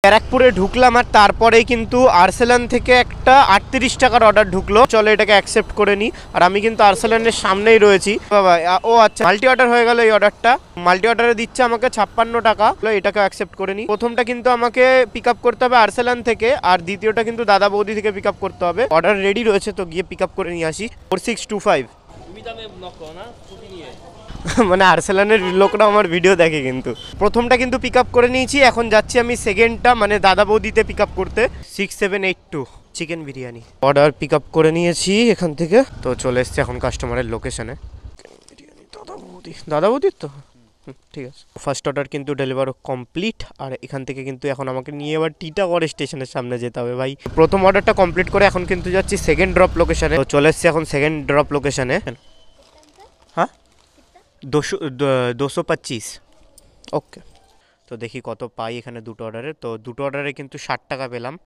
ব্যারাকপুরে ঢুকলাম আর তারপরেই কিন্তু আর্সেলান থেকে একটা 38 টাকার অর্ডার ঢুকলো। চলো এটাকে অ্যাকসেপ্ট করে নিই। আর আমি কিন্তু আর্সেলানের সামনেই রয়েছি বাবা। ও আচ্ছা, মাল্টি অর্ডার হয়ে গেল। এই অর্ডারটা মাল্টি অর্ডারে দিচ্ছে আমাকে 56 টাকা। এটাকে অ্যাকসেপ্ট করে নিই। প্রথমটা কিন্তু আমাকে পিক আপ করতে হবে আর্সেলান থেকে, আর দ্বিতীয়টা কিন্তু দাদা বৌদি থেকে পিক আপ করতে হবে। অর্ডার রেডি রয়েছে, তো গিয়ে পিক আপ করে নিয়ে আসি। 4625 মানে আর্সেলানের লোকরা আমার ভিডিও দেখে কিন্তু। প্রথমটা কিন্তু পিক আপ করে নিয়েছি, এখন যাচ্ছি আমি সেকেন্ডটা মানে দাদা বৌদিতে পিক আপ করতে। 6782 chicken biryani order pick up করে নিয়েছি এখান থেকে। তো চলে এসছে এখন কাস্টমারের লোকেশনে। দাদা বৌদির তো ঠিক আছে। ফার্স্ট অর্ডার কিন্তু ডেলিভার কমপ্লিট। আর এখান থেকে কিন্তু এখন আমাকে নিয়ে এবার টিটাগড় স্টেশনের সামনে যেতে হবে ভাই। প্রথম অর্ডারটা কমপ্লিট করে এখন কিন্তু যাচ্ছি সেকেন্ড ড্রপ লোকেশনে। তো চলে এসছি এখন সেকেন্ড ড্রপ লোকেশনে। হ্যাঁ 225 ওকে। তো দেখি কত পাই এখানে দুটো অর্ডারে। তো দুটো অর্ডারে কিন্তু 60 টাকা পেলাম।